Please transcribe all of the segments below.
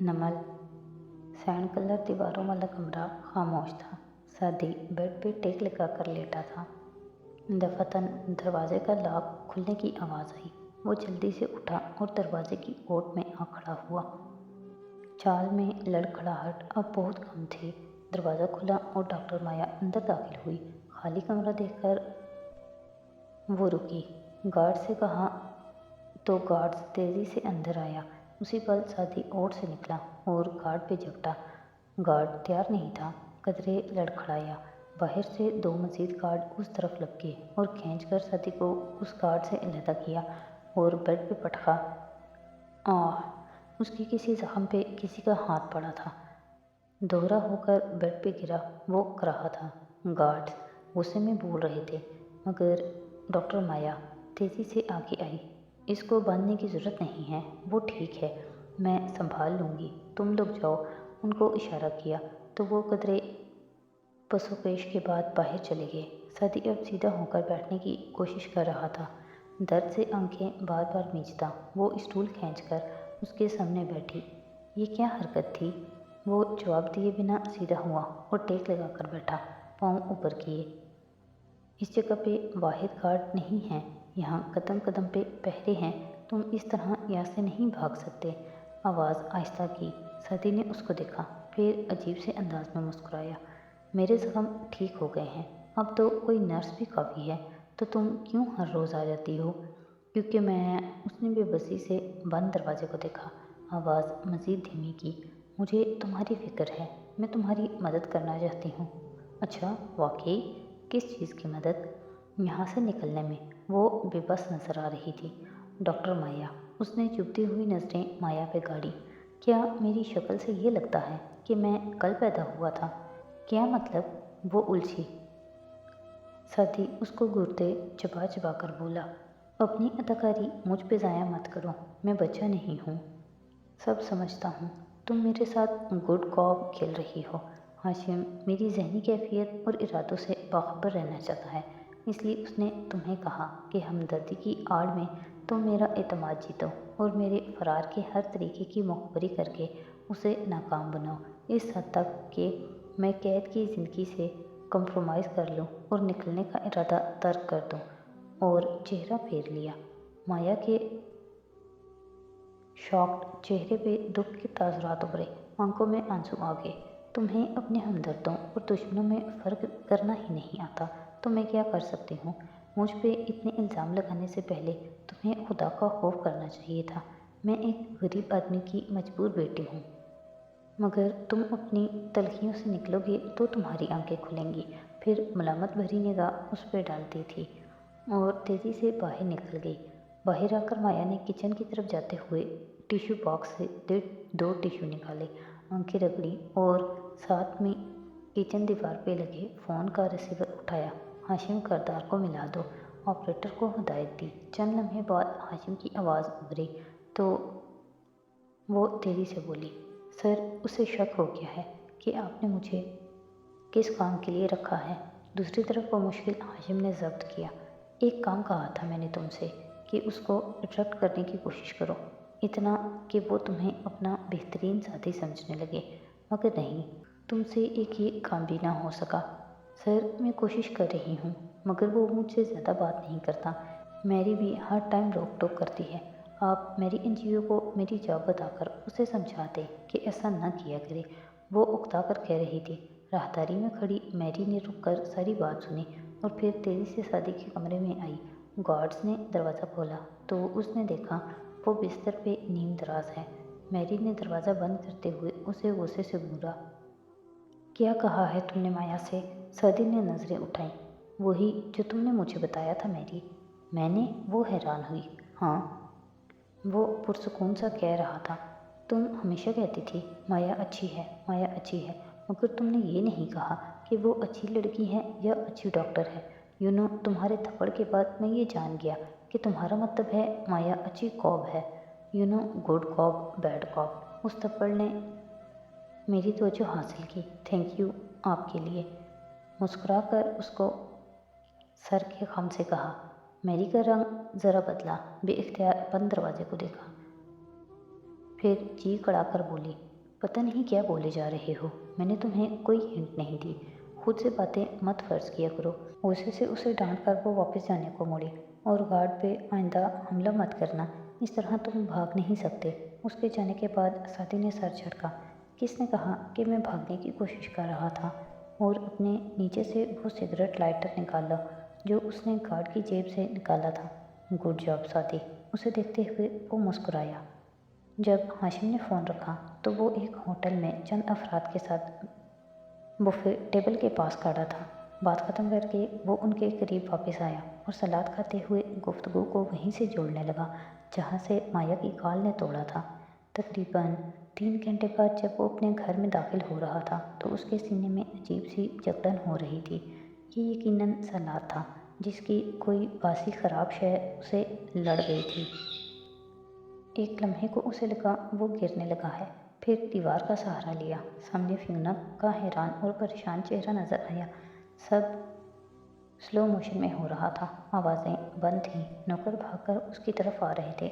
नमल sand colour दीवारों वाला कमरा खामोश था। सादी बेड पे टेक लगाकर लेटा था। दफातन दरवाजे का लॉक खुलने की आवाज़ आई। वो जल्दी से उठा और दरवाजे की ओट में आ खड़ा हुआ। चाल में लड़खड़ाहट अब बहुत कम थी। दरवाज़ा खुला और डॉक्टर माया अंदर दाखिल हुई। खाली कमरा देखकर वो रुकी। गार्ड से कहा तो गार्ड तेज़ी से अंदर आया। उसी पल सादी ओट से निकला और गार्ड पे झपटा। गार्ड तैयार नहीं था। कदरे लड़खड़ाया। बाहर से 2 मज़ीद गार्ड उस तरफ लपके और खींचकर सादी को उस गार्ड से अलहदा किया और बेड पे पटका। उसकी किसी जख्म पे किसी का हाथ पड़ा था। दोहरा होकर बेड पे गिरा। वो रहा था। गार्ड्स गुस्से में बोल रहे थे, मगर डॉक्टर माया तेज़ी से आगे आई। इसको बांधने की ज़रूरत नहीं है, वो ठीक है, मैं संभाल लूँगी, तुम लोग जाओ। उनको इशारा किया तो वो कदरे पसोपेश के बाद बाहर चले गए। सादी अब सीधा होकर बैठने की कोशिश कर रहा था। दर्द से आंखें बार बार मींचता वो स्टूल खींचकर उसके सामने बैठी। ये क्या हरकत थी? वो जवाब दिए बिना सीधा हुआ और टेक लगाकर बैठा, पाँव ऊपर किए। इस जगह पे वाहिद गार्ड नहीं है, यहाँ कदम कदम पे पहरे हैं, तुम इस तरह यहाँ से नहीं भाग सकते। आवाज़ आहिस्ता की। सादी ने उसको देखा, फिर अजीब से अंदाज में मुस्कुराया। मेरे ज़ख्म ठीक हो गए हैं, अब तो कोई नर्स भी काफ़ी है, तो तुम क्यों हर रोज़ आ जाती हो? क्योंकि उसने बेबसी से बंद दरवाजे को देखा। आवाज़ मज़ीद धीमी की। मुझे तुम्हारी फ़िक्र है, मैं तुम्हारी मदद करना चाहती हूँ। अच्छा, वाकई? किस चीज़ की मदद? यहाँ से निकलने में। वो बेबस नज़र आ रही थी। डॉक्टर माया, उसने चुभती हुई नज़रें माया पे गाड़ी। क्या मेरी शक्ल से ये लगता है कि मैं कल पैदा हुआ था? क्या मतलब? वो उलझी। सादी उसको घूरते चबा चबा कर बोला, अपनी अदाकारी मुझ पे ज़ाया मत करो, मैं बच्चा नहीं हूँ। सब समझता हूँ, तुम मेरे साथ गुड कॉप खेल रही हो। हाशिम मेरी जहनी कैफियत और इरादों से बाखबर रहना चाहता है, इसलिए उसने तुम्हें कहा कि हमदर्दी की आड़ में तुम मेरा एतमाद जीतो और मेरे फ़रार के हर तरीके की मुखबरी करके उसे नाकाम बनाओ, इस हद तक कि मैं कैद की ज़िंदगी से कंप्रोमाइज़ कर लूँ और निकलने का इरादा तर्क कर दूँ। और चेहरा फेर लिया। माया के शॉक्ड चेहरे पे दुख के तासुरात उभरे, आंखों में आंसू आ गए। तुम्हें अपने हमदर्दों और दुश्मनों में फ़र्क करना ही नहीं आता, तो मैं क्या कर सकती हूँ? मुझ पे इतने इल्ज़ाम लगाने से पहले तुम्हें खुदा का खौफ करना चाहिए था। मैं एक गरीब आदमी की मजबूर बेटी हूँ, मगर तुम अपनी तलखियों से निकलोगे तो तुम्हारी आंखें खुलेंगी। फिर मलामत भरी निगाह उस पर डालती थी और तेज़ी से बाहर निकल गई। बाहर आकर माया ने किचन की तरफ जाते हुए टिश्यू बॉक्स से 2 टिश्यू निकाले, आंखें रगड़ी और साथ में किचन दीवार पे लगे फ़ोन का रिसीवर उठाया। हाशिम करदार को मिला दो, ऑपरेटर को हिदायत दी। चंद लम्हे बाद हाशिम की आवाज़ उभरी तो वो तेज़ी से बोली, सर उसे शक हो गया है कि आपने मुझे किस काम के लिए रखा है। दूसरी तरफ वो मुश्किल हाशिम ने जब्त किया। एक काम कहा था मैंने तुमसे कि उसको अट्रैक्ट करने की कोशिश करो, इतना कि वो तुम्हें अपना बेहतरीन साथी समझने लगे, मगर नहीं, तुमसे एक ये काम भी ना हो सका। सर मैं कोशिश कर रही हूँ, मगर वो मुझसे ज़्यादा बात नहीं करता। मैरी भी हर टाइम रोक टोक करती है। आप मेरी एनजीओ को मेरी जॉब बताकर उसे समझा दें कि ऐसा न किया करे। वो उकता कर कह रही थी। राहदारी में खड़ी मैरी ने रुककर सारी बात सुनी और फिर तेज़ी से सादी के कमरे में आई। गार्ड्स ने दरवाज़ा खोला तो उसने देखा वो बिस्तर पे नीम दराज है। मैरी ने दरवाज़ा बंद करते हुए उसे गुस्से से घूरा। क्या कहा है तुमने माया से? सादी ने नज़रें उठाई। वही जो तुमने मुझे बताया था मैरी। मैंने? वो हैरान हुई। हाँ, वो पुरसुकून सा कह रहा था, तुम हमेशा कहती थी माया अच्छी है, माया अच्छी है, मगर तुमने ये नहीं कहा कि वो अच्छी लड़की है या अच्छी डॉक्टर है। तुम्हारे थप्पड़ के बाद मैं ये जान गया कि तुम्हारा मतलब है माया अच्छी कॉब है। Good cop bad cop. उस थप्पड़ ने मेरी तवज्जो हासिल की। थैंक यू आपके लिए। मुस्कुराकर उसको सर के खम से कहा। मैरी का रंग ज़रा बदला, बेइख्तियार बंद दरवाजे को देखा, फिर जी कड़ाकर बोली, पता नहीं क्या बोले जा रहे हो, मैंने तुम्हें कोई हिंट नहीं दी। खुद से बातें मत फर्ज किया करो। गुस्से से उसे डांट कर वो वापस जाने को मुड़ी। और गार्ड पे आइंदा हमला मत करना, इस तरह तुम भाग नहीं सकते। उसके जाने के बाद सादी ने सर झटका। किसने कहा कि मैं भागने की कोशिश कर रहा था? और अपने नीचे से वो सिगरेट लाइटर निकाला जो उसने गार्ड की जेब से निकाला था। गुड जॉब सादी। उसे देखते हुए वो मुस्कुराया। जब हाशिम ने फ़ोन रखा तो वो एक होटल में चंद अफराद के साथ बुफे टेबल के पास खड़ा था। बात ख़त्म करके वो उनके करीब वापस आया और सलाद खाते हुए गुफ्तगू को वहीं से जोड़ने लगा जहाँ से माया की कॉल ने तोड़ा था। तकरीबन 3 घंटे बाद जब वो अपने घर में दाखिल हो रहा था तो उसके सीने में अजीब सी जकड़न हो रही थी। ये यकीनन सलाद था जिसकी कोई बासी ख़राब शय उसे लड़ गई थी। एक लम्हे को उसे लगा वो गिरने लगा है। फिर दीवार का सहारा लिया। सामने फ्यूना का हैरान और परेशान चेहरा नजर आया। सब स्लो मोशन में हो रहा था। आवाज़ें बंद थीं। नौकर भागकर उसकी तरफ आ रहे थे।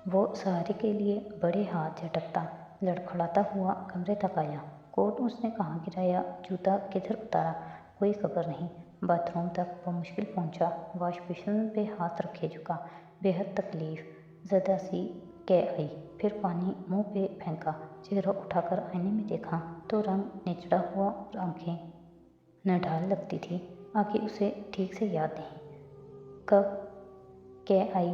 वो सहारे के लिए बड़े हाथ झटकता लड़खड़ाता हुआ कमरे तक आया। कोट उसने कहाँ गिराया, जूता किधर उतारा, कोई खबर नहीं। बाथरूम तक वो मुश्किल पहुंचा। वॉश बेसिन पे हाथ रखे झुका। बेहद तकलीफ ज़दा सी कह आई। फिर पानी मुंह पे फेंका। चेहरा उठाकर आईने में देखा तो रंग निचड़ा हुआ और आंखें नढाल लगती थी। आगे उसे ठीक से याद नहीं। कब कह आई,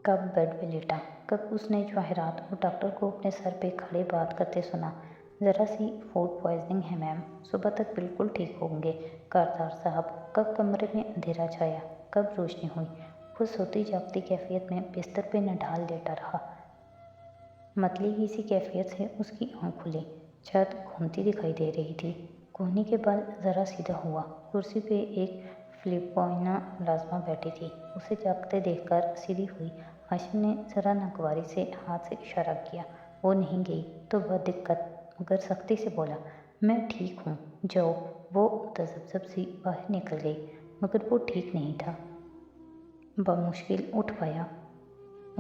कब बेड पे लेटा, कब उसने जवाहरात और डॉक्टर को अपने सर पे खड़े बात करते सुना। ज़रा सी फूड पॉइजनिंग है मैम, सुबह तक बिल्कुल ठीक होंगे कारदार साहब। कब कमरे में अंधेरा छाया, कब रोशनी हुई। वो सोती जागती कैफियत में बिस्तर पे नढाल लेटा रहा। मतली ही सी कैफियत से उसकी आँख खुली। छत घूमती दिखाई दे रही थी। कोहनी के बाल ज़रा सीधा हुआ। कुर्सी पे एक फिलिपोइना मुलाजमा बैठी थी। उसे जागते देखकर सीधी हुई। हाशिम ने ज़रा नागवारी से हाथ से इशारा किया। वो नहीं गई तो बदिक्कत मगर सख्ती से बोला, मैं ठीक हूँ, जाओ। वो तजब्जब सी बाहर निकल गई मगर वो ठीक नहीं था। बमुश्किल उठ पाया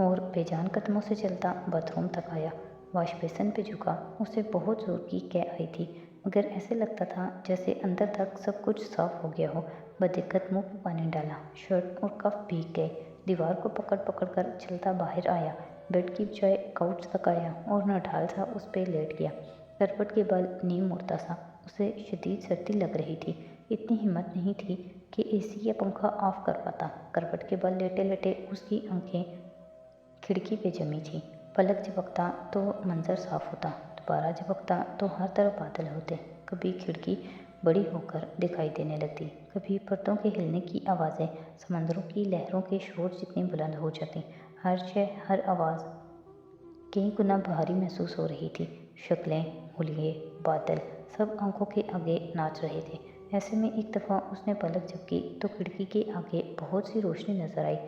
और बेजान कदमों से चलता बाथरूम तक आया। वॉश बेसिन पे झुका। उसे बहुत ज़ोर की कह आई थी मगर ऐसे लगता था जैसे अंदर तक सब कुछ साफ हो गया हो। बदिक्कत मुंह पे पानी डाला। शर्ट और कफ भीग गए। दीवार को पकड़ पकड़ कर चलता बाहर आया। बेड की बजाय काउच तक आया और नढाल सा उस पर लेट गया। करवट के बल नीम मुड़ता सा। उसे शदीद सर्दी लग रही थी। इतनी हिम्मत नहीं थी कि एसी या पंखा ऑफ कर पाता। करवट के बल लेटे लेटे उसकी आंखें खिड़की पे जमी थी। पलक झपकता तो मंजर साफ होता, दोबारा झपकता तो हर तरफ बादल होते। कभी खिड़की बड़ी होकर दिखाई देने लगती, कभी पर्दों के हिलने की आवाज़ें समंदरों की लहरों के शोर जितनी बुलंद हो जाती। हर शय, हर आवाज़ कई गुना भारी महसूस हो रही थी। शक्लें, हुलिये, बादल सब आंखों के आगे नाच रहे थे। ऐसे में एक दफ़ा उसने पलक झपकी तो खिड़की के आगे बहुत सी रोशनी नजर आई।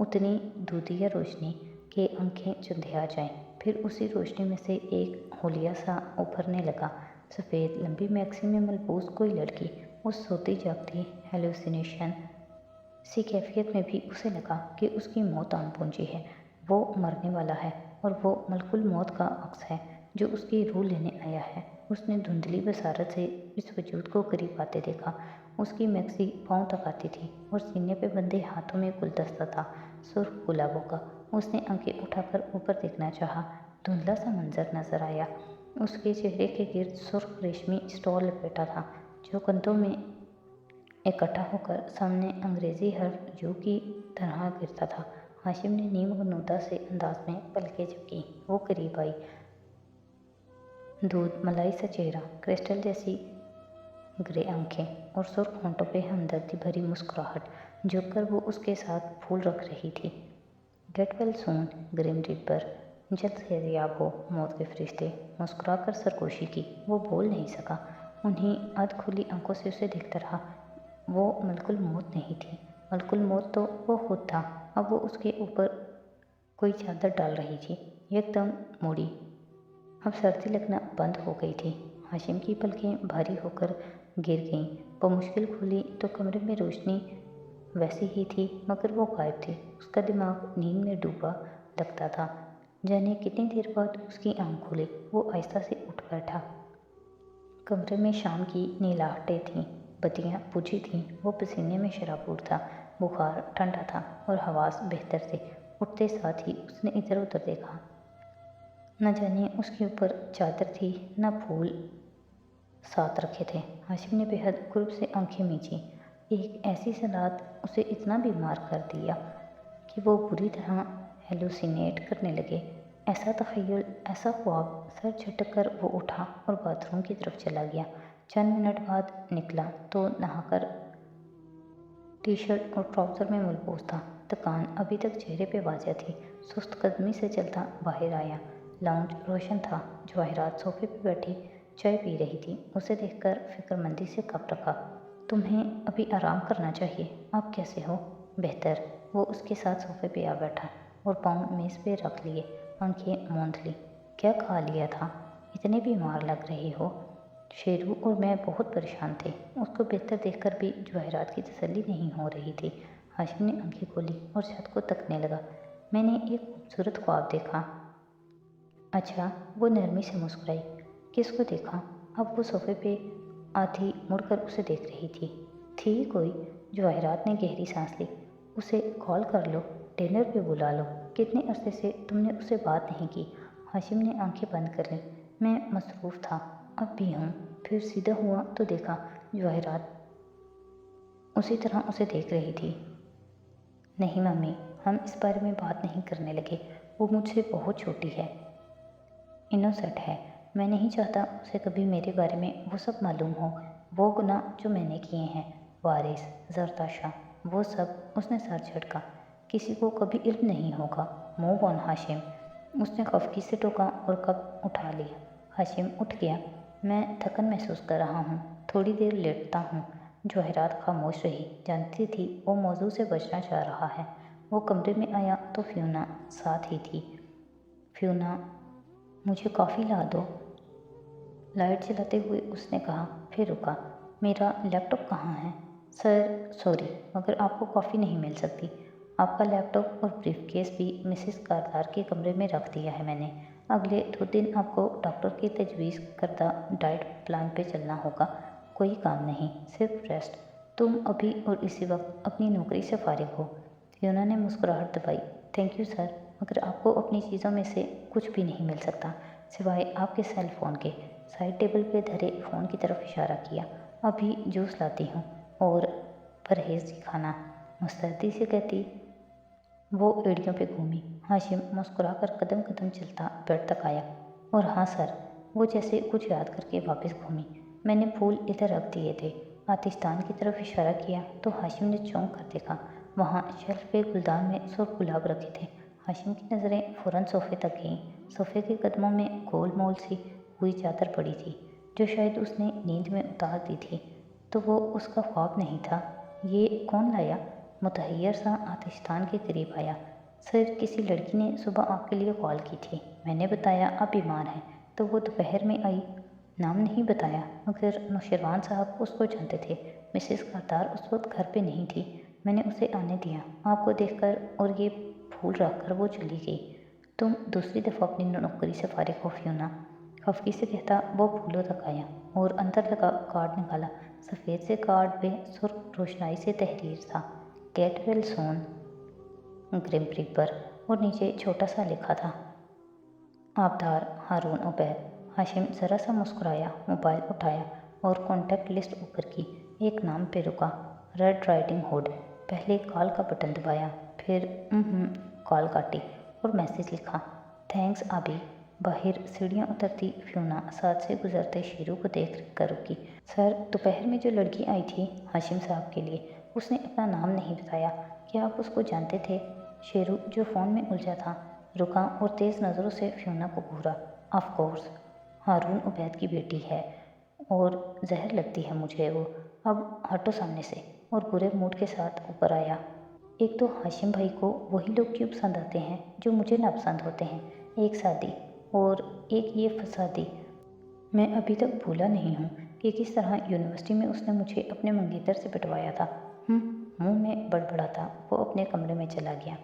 उतनी दूधिया रोशनी कि आंखें चुंधिया जाएं। फिर उसी रोशनी में से एक हुलिया सा उभरने लगा। सफ़ेद लंबी मैक्सी में मलबूस कोई लड़की। उस सोती जागती हेलुसिनेशन सी कैफियत में भी उसे लगा कि उसकी मौत आन पहुंची है। वो मरने वाला है और वो मलकुल मौत का अक्स है जो उसकी रूह लेने आया है। उसने धुंधली बसारत से इस वजूद को करीब आते देखा। उसकी मैक्सी पाँव तक आती थी और सीने पे बंधे हाथों में गुलदस्ता था, सुर्ख गुलाबों का। उसने आंखें उठाकर ऊपर देखना चाहा। धुंधला सा मंजर नजर आया। उसके चेहरे के गिर्द सुर्ख रेशमी स्टॉल लपेटा था जो कंधों में इकट्ठा होकर सामने अंग्रेजी हर्फ यू की तरह गिरता था। हाशिम ने नीम गनुदा से अंदाज में पलकें झपकी। वो करीब आई। दूध मलाई सा चेहरा, क्रिस्टल जैसी ग्रे आंखें और सुर्ख होंठों पे हमदर्दी भरी मुस्कुराहट। झुककर वो उसके साथ फूल रख रही थी। Get well soon grim reaper, जल्द सेहतयाब हो मौत के फरिश्ते। मुस्कुराकर सरगोशी की। वो बोल नहीं सका। उन्हीं अध खुली आंखों से उसे देखता रहा। वो मलकुल मौत नहीं थी, मलकुल मौत तो वो खुद था। अब वो उसके ऊपर कोई चादर डाल रही थी। एकदम मुड़ी। अब सर्दी लगना बंद हो गई थी। हाशिम की पलकें भारी होकर गिर गईं। वो मुश्किल खुली तो कमरे में रोशनी वैसी ही थी मगर वो गायब थी। उसका दिमाग नींद में डूबा लगता था। जाने कितनी देर बाद उसकी आंख खुली। वो आहिस्ता से उठ बैठा। कमरे में शाम की नीलाहटें थीं, बत्तियां बुझी थीं। वो पसीने में शराबूर था, बुखार ठंडा था और हवास बेहतर थे। उठते साथ ही उसने इधर उधर देखा। न जाने उसके ऊपर चादर थी, न फूल साथ रखे थे। हाशिम ने बेहद कुर्ब से आंखें मींची। एक ऐसी सलात उसे इतना बीमार कर दिया कि वो बुरी तरह हेलुसिनेट करने लगे। ऐसा तख़य्युल, ऐसा ख्वाब। सर झटक कर वो उठा और बाथरूम की तरफ चला गया। चंद मिनट बाद निकला तो नहाकर टी शर्ट और ट्राउज़र में मलबूस था। थकान अभी तक चेहरे पे वाज़ह थी। सुस्त कदमी से चलता बाहर आया। लाउंज रोशन था। जवाहिरात सोफे पे बैठी चाय पी रही थी। उसे देखकर फिक्रमंदी से कप रखा। तुम्हें अभी आराम करना चाहिए। आप कैसे हो? बेहतर। वो उसके साथ सोफे पे आ बैठा और पाँव मेज़ पे रख लिए, आंखें मूंद ली। क्या खा लिया था? इतने बीमार लग रहे हो। शेरू और मैं बहुत परेशान थे। उसको बेहतर देखकर भी जवाहिरात की तसल्ली नहीं हो रही थी। हाशिम ने आंखें खोली और छत को तकने लगा। मैंने एक खूबसूरत ख्वाब देखा। अच्छा, वो नरमी से मुस्कुराई। किसको देखा? अब वो सोफे पे आधी मुड़कर उसे देख रही थी कोई। जवाहिरात ने गहरी सांस ली। उसे कॉल कर लो, डिनर पे बुला लो। कितने अरसे से तुमने उससे बात नहीं की? हाशिम ने आंखें बंद कर लीं। मैं मसरूफ़ था, अब भी हूँ। फिर सीधा हुआ तो देखा जवाहिरात उसी तरह उसे देख रही थी। नहीं मम्मी, हम इस बारे में बात नहीं करने लगे। वो मुझसे बहुत छोटी है, इनोसेंट है। मैं नहीं चाहता उसे कभी मेरे बारे में वो सब मालूम हो, वो गुनाह जो मैंने किए हैं। वारिस, जरताशा, वो सब। उसने सर झटका। किसी को कभी इल्म नहीं होगा। Move on Hashim. उसने खफगी से टोका और कप उठा लिया। हाशिम उठ गया। मैं थकन महसूस कर रहा हूँ, थोड़ी देर लेटता हूँ। जवाहिरात खामोश रही, जानती थी वो मौजू से बचना चाह रहा है। वो कमरे में आया तो फ्यूना साथ ही थी। फ्यूना, मुझे कॉफ़ी ला दो, लाइट जलाते हुए उसने कहा, फिर रुका। मेरा लैपटॉप कहाँ है? सर सॉरी, मगर आपको कॉफ़ी नहीं मिल सकती। आपका लैपटॉप और ब्रीफकेस भी मिसेस कारदार के कमरे में रख दिया है मैंने। अगले 2 दिन आपको डॉक्टर की तजवीज़ करदा डाइट प्लान पे चलना होगा। कोई काम नहीं, सिर्फ रेस्ट। तुम अभी और इसी वक्त अपनी नौकरी से फारिग हो। फियोना ने मुस्कुराहट दबाई। थैंक यू सर, मगर आपको अपनी चीज़ों में से कुछ भी नहीं मिल सकता सिवाय आपके सेल फ़ोन के। साइड टेबल पे धरे फ़ोन की तरफ इशारा किया। अभी जूस लाती हूँ और परहेज़ दिखाना, मुस्तैदी से कहती वो एड़ियों पे घूमी। हाशिम मुस्कुराकर कदम कदम चलता बेड तक आया। और हाँ सर, वो जैसे कुछ याद करके वापस घूमी। मैंने फूल इधर रख दिए थे। आतिशदान की तरफ इशारा किया तो हाशिम ने चौंक कर देखा। वहाँ शेल्फ पे गुलदान में सुर्ख गुलाब रखे थे। हाशिम की नज़रें फ़ौरन सोफ़े तक गईं। सोफ़े के कदमों में गोल मोल सी हुई चादर पड़ी थी, जो शायद उसने नींद में उतार दी थी। तो वो उसका ख्वाब नहीं था। ये कौन लाया? मुतहैयर सा आतिशदान के करीब आया। सर, किसी लड़की ने सुबह आपके लिए कॉल की थी। मैंने बताया आप बीमार हैं, तो वो दोपहर में आई। नाम नहीं बताया, मगर नौशरवान साहब उसको जानते थे। मिसेस कारदार उस वक्त घर पे नहीं थी। मैंने उसे आने दिया आपको देखकर, और ये फूल रख कर वो चली गई। तुम दूसरी दफ़ा अपनी नौकरी से फारिग हो फ्यूना, खफगी से कहता वो फूलों तक आया और अंदर लगा कार्ड निकाला। सफ़ेद से कार्ड पे सुर्ख रोशनाई से तहरीर था, गेट वेल सोन, ग्रिम रिपर, और नीचे छोटा सा लिखा था, आबदार हारून उबैद। हाशिम ज़रा सा मुस्कुराया, मोबाइल उठाया और कॉन्टैक्ट लिस्ट ऊपर की। एक नाम पे रुका, रेड राइडिंग हुड। पहले कॉल का बटन दबाया, फिर कॉल काटी और मैसेज लिखा, थैंक्स आबी। बाहर सीढ़ियाँ उतरती फ्यूना साथ से गुजरते शेरू को देख कर रुकी। सर, दोपहर में जो लड़की आई थी हाशिम साहब के लिए, उसने अपना नाम नहीं बताया। क्या आप उसको जानते थे? शेरू, जो फ़ोन में उलझा था, रुका और तेज़ नज़रों से फ्यूना को घूरा। ऑफ कोर्स, हारून उबैद की बेटी है और जहर लगती है मुझे वो। अब हटो सामने से। और बुरे मूड के साथ ऊपर आया। एक तो हाशिम भाई को वही लोग क्यों पसंद आते हैं जो मुझे नापसंद होते हैं। एक शादी और एक ये फसादी। मैं अभी तक भूला नहीं हूँ कि किस तरह यूनिवर्सिटी में उसने मुझे अपने मंगेतर से पिटवाया था। मुंह में बड़बड़ाता वो अपने कमरे में चला गया।